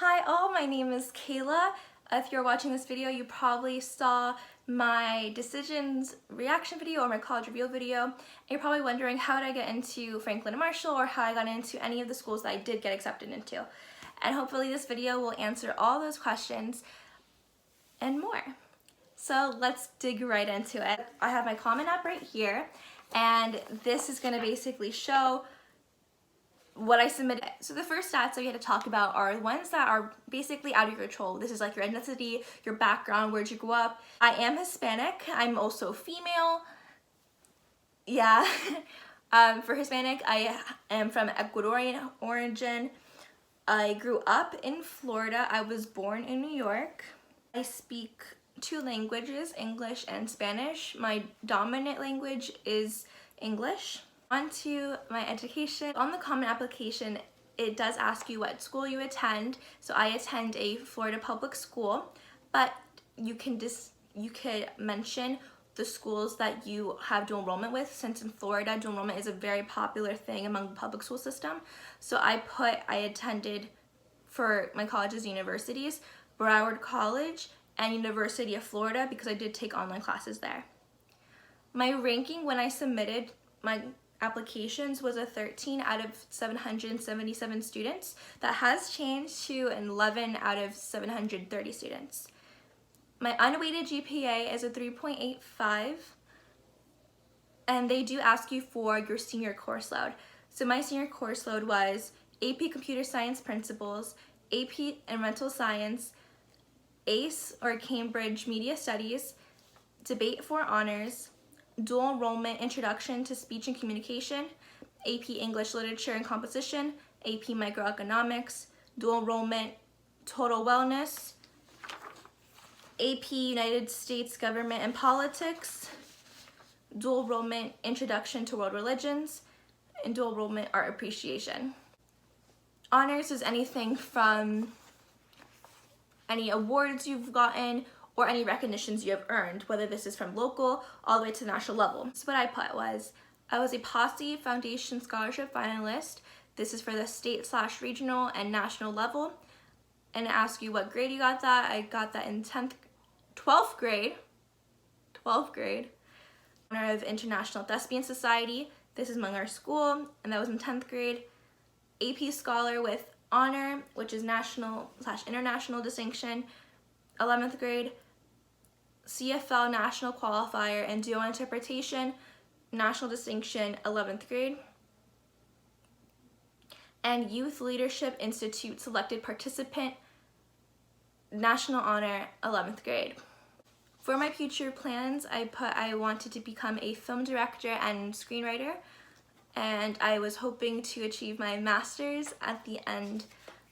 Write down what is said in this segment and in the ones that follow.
Hi all, my name is Kayla. If you're watching this video, you probably saw my decisions reaction video or my college reveal video. And you're probably wondering how did I get into Franklin and Marshall or how I got into any of the schools that I did get accepted into. And hopefully this video will answer all those questions and more. So let's dig right into it. I have my CommonApp right here, and this is going to basically show what I submitted. So the first stats that we had to talk about are ones that are basically out of your control. This is like your ethnicity, your background, where'd you grow up. I am Hispanic. I'm also female. Yeah. For Hispanic, I am from Ecuadorian origin. I grew up in Florida. I was born in New York. I speak 2 languages, English and Spanish. My dominant language is English. On to my education. On the Common application, it does ask you what school you attend. So I attend a Florida public school, but you could mention the schools that you have dual enrollment with, since in Florida, dual enrollment is a very popular thing among the public school system. So I attended for my colleges, universities, Broward College and University of Florida, because I did take online classes there. My ranking when I submitted my applications was a 13 out of 777 students. That has changed to an 11 out of 730 students. My unweighted GPA is a 3.85, and they do ask you for your senior course load. So my senior course load was AP Computer Science Principles, AP Environmental Science, ACE or Cambridge Media Studies, Debate for Honors, Dual Enrollment Introduction to Speech and Communication, AP English Literature and Composition, AP Microeconomics, Dual Enrollment Total Wellness, AP United States Government and Politics, Dual Enrollment Introduction to World Religions, and Dual Enrollment Art Appreciation. Honors is anything from any awards you've gotten or any recognitions you have earned, whether this is from local all the way to the national level. So what I put was, I was a Posse Foundation Scholarship finalist. This is for the state/regional and national level. And it asks you what grade you got that. I got that in 12th grade. Honor of International Thespian Society. This is among our school, and that was in 10th grade. AP Scholar with Honor, which is national/international distinction, 11th grade. CFL National Qualifier and Duo Interpretation, National Distinction, 11th grade. And Youth Leadership Institute Selected Participant, National Honor, 11th grade. For my future plans, I put I wanted to become a film director and screenwriter, and I was hoping to achieve my master's at the end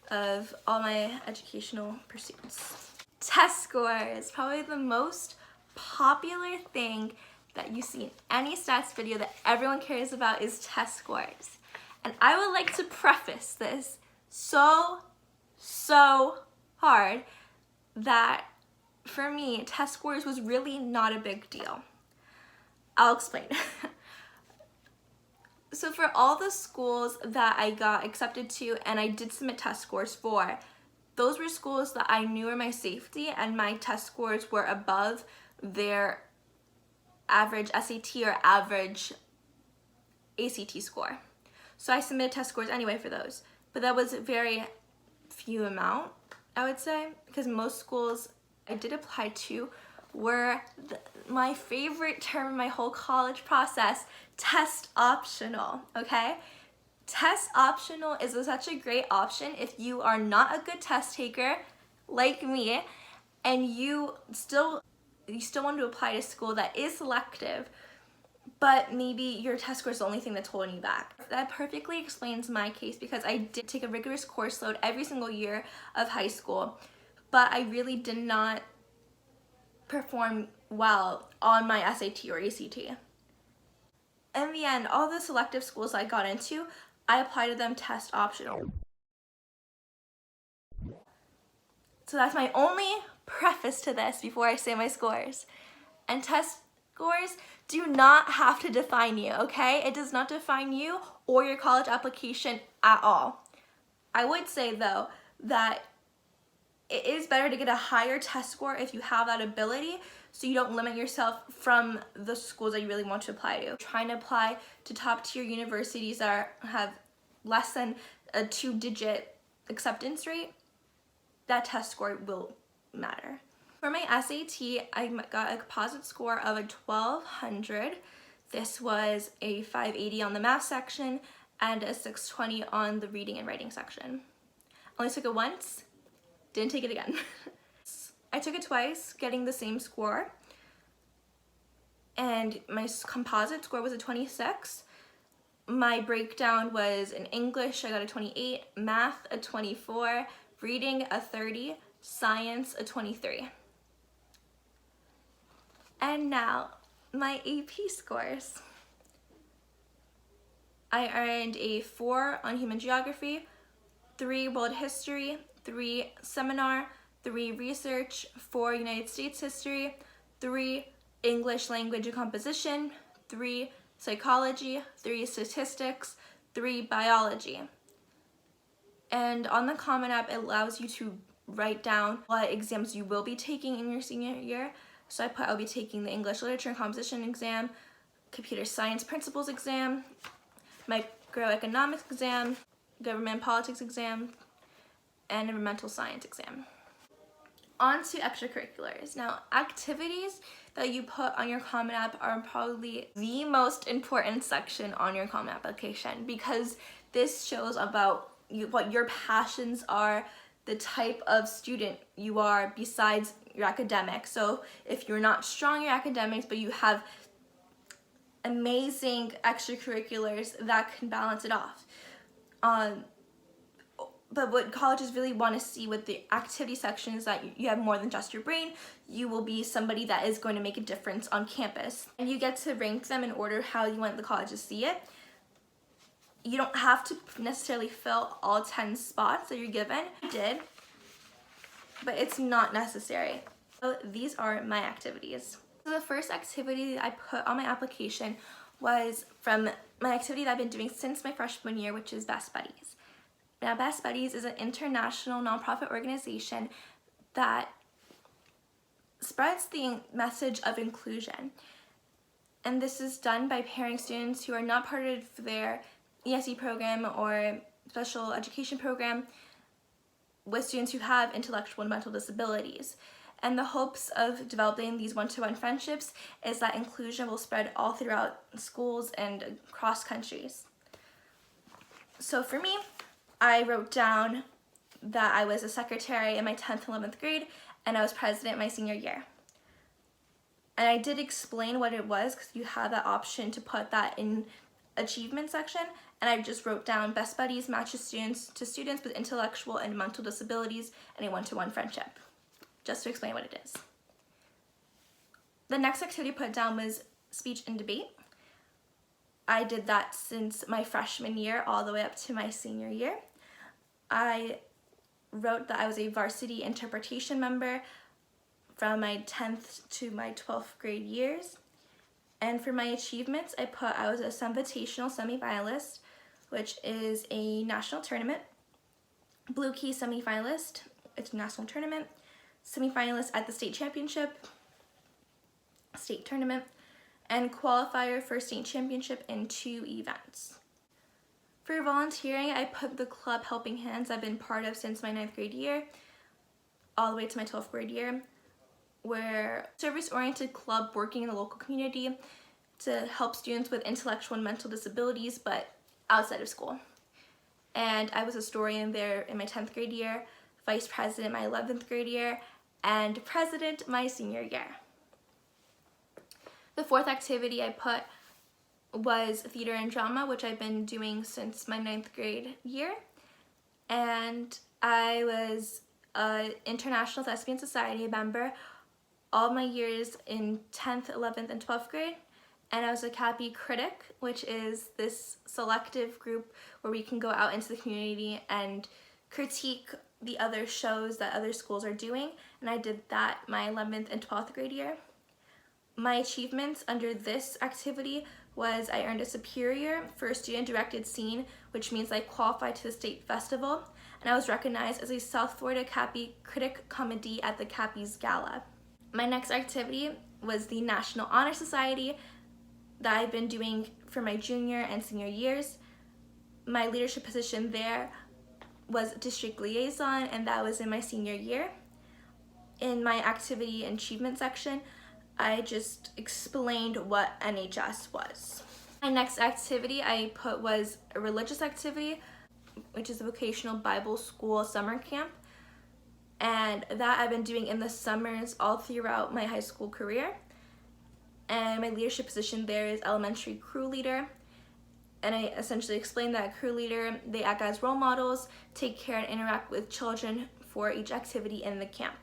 of all my educational pursuits. Test scores, probably the most popular thing that you see in any stats video that everyone cares about is test scores. And I would like to preface this so hard that for me, test scores was really not a big deal. I'll explain. So for all the schools that I got accepted to and I did submit test scores for, those were schools that I knew were my safety, and my test scores were above their average SAT or average ACT score. So I submitted test scores anyway for those. But that was a very few amount, I would say, because most schools I did apply to were my favorite term in my whole college process, test optional, okay? Test optional is such a great option if you are not a good test taker like me and you still want to apply to school that is selective, but maybe your test score is the only thing that's holding you back. That perfectly explains my case, because I did take a rigorous course load every single year of high school, but I really did not perform well on my SAT or ACT. In the end, all the selective schools I got into, I applied to them test optional. So that's my only preface to this before I say my scores. And test scores do not have to define you, okay? It does not define you or your college application at all. I would say though that it is better to get a higher test score if you have that ability, so you don't limit yourself from the schools that you really want to apply to. Trying to apply to top tier universities that have less than a 2-digit acceptance rate, that test score will matter. For my SAT, I got a composite score of a 1200. This was a 580 on the math section and a 620 on the reading and writing section. Only took it once, didn't take it again. I took it twice, getting the same score, and my composite score was a 26. My breakdown was in English, I got a 28, math a 24, reading a 30, science a 23. And now, my AP scores. I earned a 4 on human geography, 3 world history, 3 seminar, 3 research, 4 United States history, 3 English language and composition, 3 psychology, 3 statistics, 3 biology. And on the Common App, it allows you to write down what exams you will be taking in your senior year. So I put I'll be taking the English literature and composition exam, computer science principles exam, microeconomics exam, government politics exam, and environmental science exam. On to extracurriculars. Now, activities that you put on your Common App are probably the most important section on your Common application, because this shows about what your passions are, the type of student you are besides your academics. So if you're not strong in your academics, but you have amazing extracurriculars, that can balance it off. But what colleges really want to see with the activity section is that you have more than just your brain. You will be somebody that is going to make a difference on campus. And you get to rank them in order how you want the college to see it. You don't have to necessarily fill all 10 spots that you're given. I did, but it's not necessary. So these are my activities. So the first activity that I put on my application was from my activity that I've been doing since my freshman year, which is Best Buddies. Now, Best Buddies is an international nonprofit organization that spreads the message of inclusion. And this is done by pairing students who are not part of their ESE program or special education program with students who have intellectual and mental disabilities. And the hopes of developing these one-to-one friendships is that inclusion will spread all throughout schools and across countries. So for me, I wrote down that I was a secretary in my 10th and 11th grade, and I was president my senior year. And I did explain what it was, because you have that option to put that in achievement section, and I just wrote down Best Buddies matches students to students with intellectual and mental disabilities and a one-to-one friendship, just to explain what it is. The next activity I put down was speech and debate. I did that since my freshman year all the way up to my senior year. I wrote that I was a varsity interpretation member from my 10th to my 12th grade years. And for my achievements, I put I was a Invitational semifinalist, which is a national tournament, Blue Key semifinalist, it's a national tournament, semifinalist at the state championship, state tournament, and qualifier for state championship in 2 events. For volunteering, I put the club Helping Hands I've been part of since my 9th grade year, all the way to my 12th grade year. We're a service-oriented club working in the local community to help students with intellectual and mental disabilities, but outside of school. And I was a historian there in my 10th grade year, vice president my 11th grade year, and president my senior year. The fourth activity I put was theater and drama, which I've been doing since my 9th grade year. And I was an International Thespian Society member all my years in 10th, 11th, and 12th grade. And I was a CAPI critic, which is this selective group where we can go out into the community and critique the other shows that other schools are doing. And I did that my 11th and 12th grade year. My achievements under this activity was I earned a superior for a student-directed scene, which means I qualified to the state festival, and I was recognized as a South Florida Cappy Critic Comedy at the Cappy's Gala. My next activity was the National Honor Society that I've been doing for my junior and senior years. My leadership position there was district liaison, and that was in my senior year. In my activity and achievement section, I just explained what NHS was. My next activity I put was a religious activity, which is a vocational Bible school summer camp. And that I've been doing in the summers all throughout my high school career. And my leadership position there is elementary crew leader. And I essentially explained that crew leader, they act as role models, take care and interact with children for each activity in the camp.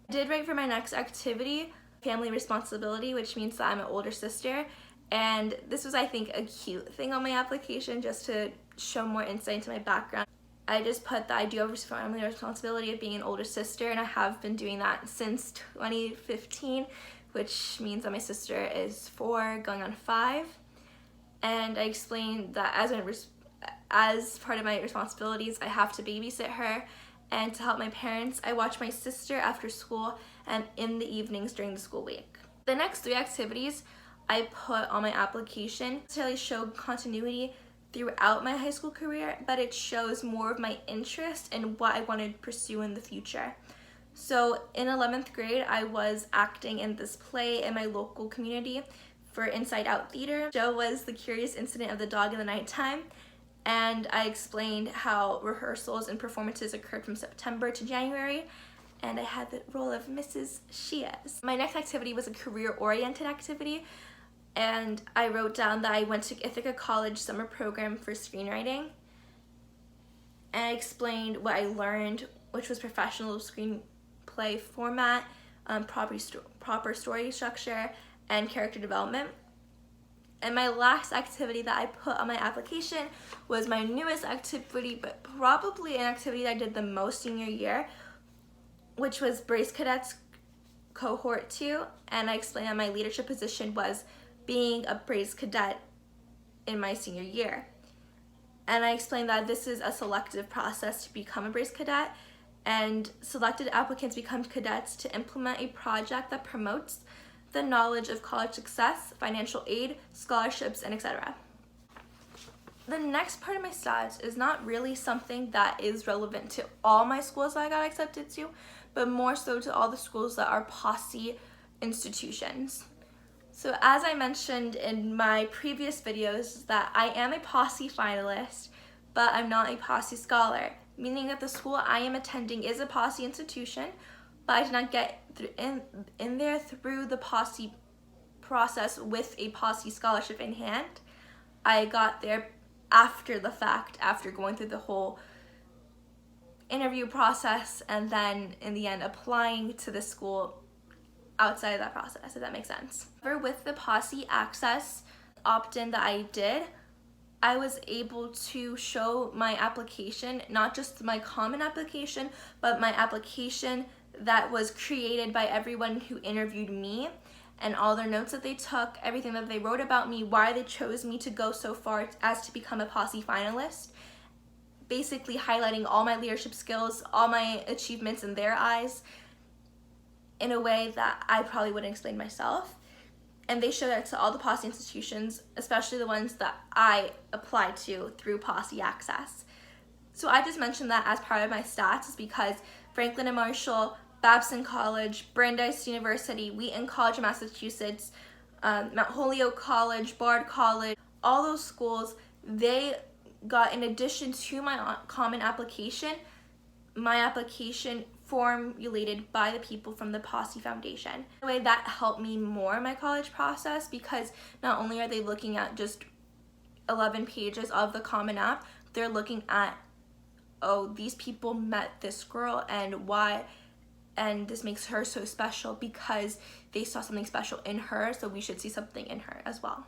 I did write for my next activity, family responsibility, which means that I'm an older sister. And this was, I think, a cute thing on my application just to show more insight into my background. I just put that I do have family responsibility of being an older sister, and I have been doing that since 2015, which means that my sister is 4 going on 5. And I explained that as part of my responsibilities, I have to babysit her, and to help my parents, I watch my sister after school and in the evenings during the school week. The next 3 activities I put on my application necessarily showed continuity throughout my high school career, but it shows more of my interest in what I wanted to pursue in the future. So in 11th grade, I was acting in this play in my local community for Inside Out Theater. The show was The Curious Incident of the Dog in the Nighttime, and I explained how rehearsals and performances occurred from September to January, and I had the role of Mrs. Shiaz. My next activity was a career-oriented activity, and I wrote down that I went to Ithaca College summer program for screenwriting, and I explained what I learned, which was professional screenplay format, proper story structure, and character development. And my last activity that I put on my application was my newest activity, but probably an activity that I did the most senior year, which was Brace Cadets Cohort 2, and I explained that my leadership position was being a Brace Cadet in my senior year. And I explained that this is a selective process to become a Brace Cadet, and selected applicants become cadets to implement a project that promotes the knowledge of college success, financial aid, scholarships, and etc. The next part of my stats is not really something that is relevant to all my schools that I got accepted to, but more so to all the schools that are Posse institutions. So as I mentioned in my previous videos, that I am a Posse finalist, but I'm not a Posse scholar, meaning that the school I am attending is a Posse institution, but I did not get in there through the Posse process with a Posse scholarship in hand. I got there after the fact, after going through the whole interview process, and then in the end applying to the school outside of that process, if that makes sense. However, with the Posse Access opt-in that I did, I was able to show my application, not just my common application, but my application that was created by everyone who interviewed me, and all their notes that they took, everything that they wrote about me, why they chose me to go so far as to become a Posse finalist, basically highlighting all my leadership skills, all my achievements in their eyes, in a way that I probably wouldn't explain myself. And they showed that to all the Posse institutions, especially the ones that I applied to through Posse Access. So I just mentioned that as part of my stats is because Franklin and Marshall, Babson College, Brandeis University, Wheaton College of Massachusetts, Mount Holyoke College, Bard College, all those schools, they got, in addition to my common application, my application formulated by the people from the Posse Foundation. In a way, that helped me more in my college process, because not only are they looking at just 11 pages of the CommonApp, they're looking at, oh, these people met this girl and why, and this makes her so special because they saw something special in her, so we should see something in her as well.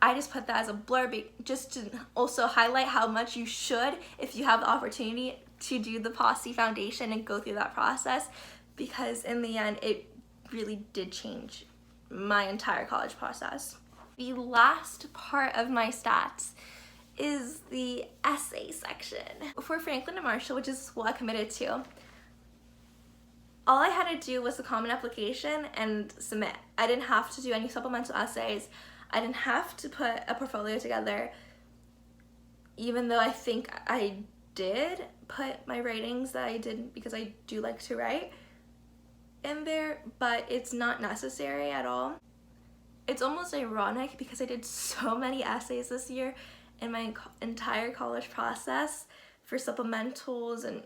I just put that as a blurb just to also highlight how much you should, if you have the opportunity, to do the Posse Foundation and go through that process, because in the end it really did change my entire college process. The last part of my stats is the essay section. For Franklin and Marshall, which is the school I committed to, all I had to do was a common application and submit. I didn't have to do any supplemental essays. I didn't have to put a portfolio together, even though I think I did put my writings that I did because I do like to write in there, but it's not necessary at all. It's almost ironic because I did so many essays this year in my entire college process for supplementals and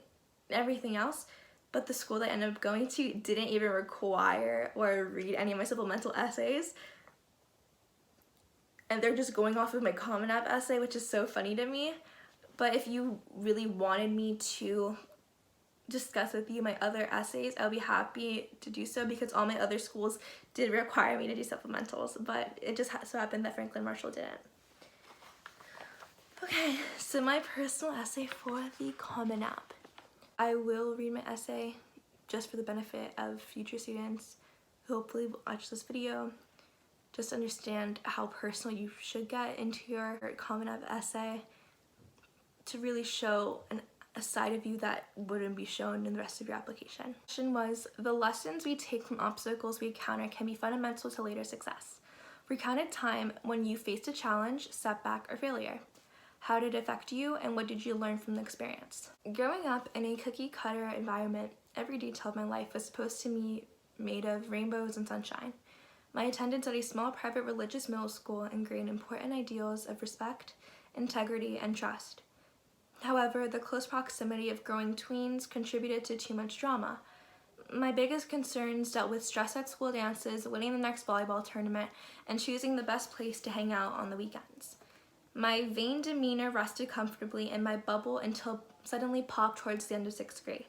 everything else, but the school that I ended up going to didn't even require or read any of my supplemental essays. And they're just going off of my CommonApp essay, which is so funny to me. But if you really wanted me to discuss with you my other essays, I'll be happy to do so because all my other schools did require me to do supplementals, but it just so happened that Franklin Marshall didn't. Okay, so my personal essay for the CommonApp. I will read my essay just for the benefit of future students who hopefully will watch this video. Just understand how personal you should get into your CommonApp essay to really show a side of you that wouldn't be shown in the rest of your application. The question was, the lessons we take from obstacles we encounter can be fundamental to later success. Recount a time when you faced a challenge, setback, or failure. How did it affect you, and what did you learn from the experience? Growing up in a cookie-cutter environment, every detail of my life was supposed to be made of rainbows and sunshine. My attendance at a small private religious middle school ingrained important ideals of respect, integrity, and trust. However, the close proximity of growing tweens contributed to too much drama. My biggest concerns dealt with stress at school dances, winning the next volleyball tournament, and choosing the best place to hang out on the weekends. My vain demeanor rested comfortably in my bubble until suddenly popped towards the end of 6th grade.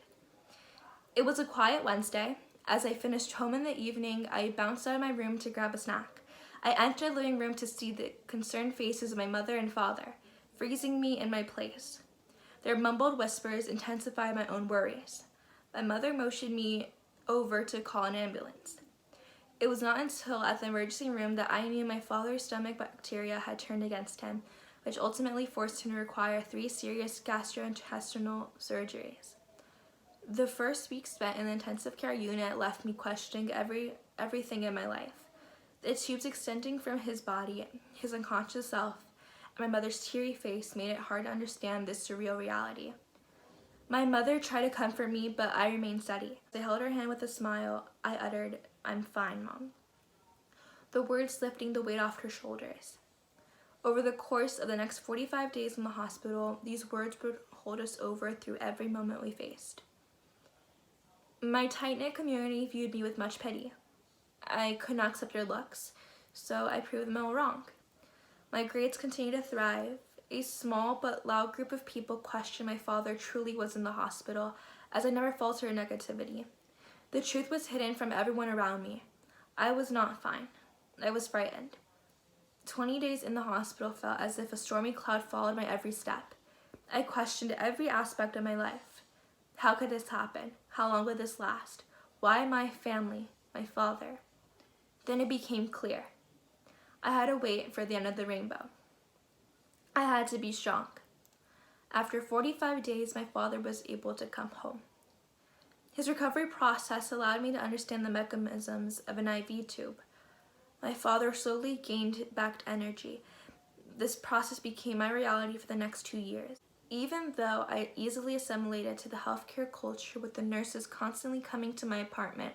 It was a quiet Wednesday. As I finished home in the evening, I bounced out of my room to grab a snack. I entered the living room to see the concerned faces of my mother and father, freezing me in my place. Their mumbled whispers intensified my own worries. My mother motioned me over to call an ambulance. It was not until at the emergency room that I knew my father's stomach bacteria had turned against him, which ultimately forced him to require 3 serious gastrointestinal surgeries. The first week spent in the intensive care unit left me questioning everything in my life. The tubes extending from his body, his unconscious self, and my mother's teary face made it hard to understand this surreal reality. My mother tried to comfort me, but I remained steady. As I held her hand with a smile, I uttered, "I'm fine, Mom," the words lifting the weight off her shoulders. Over the course of the next 45 days in the hospital, these words would hold us over through every moment we faced. My tight-knit community viewed me with much pity. I could not accept their looks, so I proved them all wrong. My grades continued to thrive. A small but loud group of people questioned my father truly was in the hospital, as I never faltered in negativity. The truth was hidden from everyone around me. I was not fine. I was frightened. 20 days in the hospital felt as if a stormy cloud followed my every step. I questioned every aspect of my life. How could this happen? How long would this last? Why my family, my father? Then it became clear. I had to wait for the end of the rainbow. I had to be strong. After 45 days, my father was able to come home. His recovery process allowed me to understand the mechanisms of an IV tube. My father slowly gained back energy. This process became my reality for the next 2 years. Even though I easily assimilated to the healthcare culture with the nurses constantly coming to my apartment,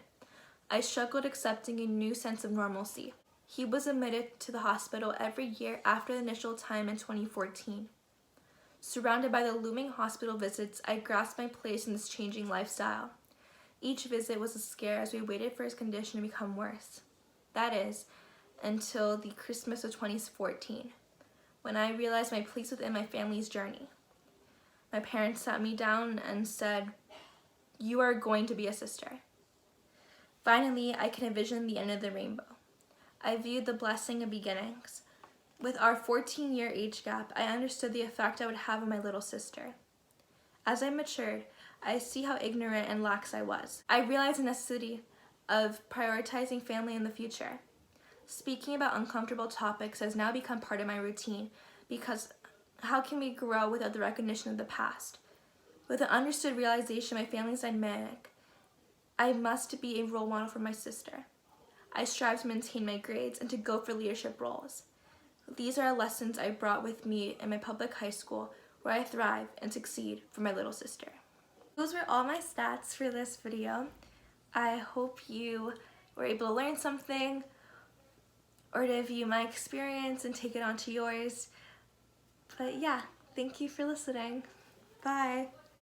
I struggled accepting a new sense of normalcy. He was admitted to the hospital every year after the initial time in 2014. Surrounded by the looming hospital visits, I grasped my place in this changing lifestyle. Each visit was a scare as we waited for his condition to become worse. That is, until the Christmas of 2014, when I realized my place within my family's journey. My parents sat me down and said, "You are going to be a sister." Finally, I could envision the end of the rainbow. I viewed the blessing of beginnings. With our 14-year age gap, I understood the effect I would have on my little sister. As I matured, I see how ignorant and lax I was. I realized the necessity of prioritizing family in the future. Speaking about uncomfortable topics has now become part of my routine because How can we grow without the recognition of the past? With an understood realization my family is dynamic, I must be a role model for my sister. I strive to maintain my grades and to go for leadership roles. These are lessons I brought with me in my public high school, where I thrive and succeed for my little sister. Those were all my stats for this video. I hope you were able to learn something or to view my experience and take it onto yours. But yeah, thank you for listening. Bye.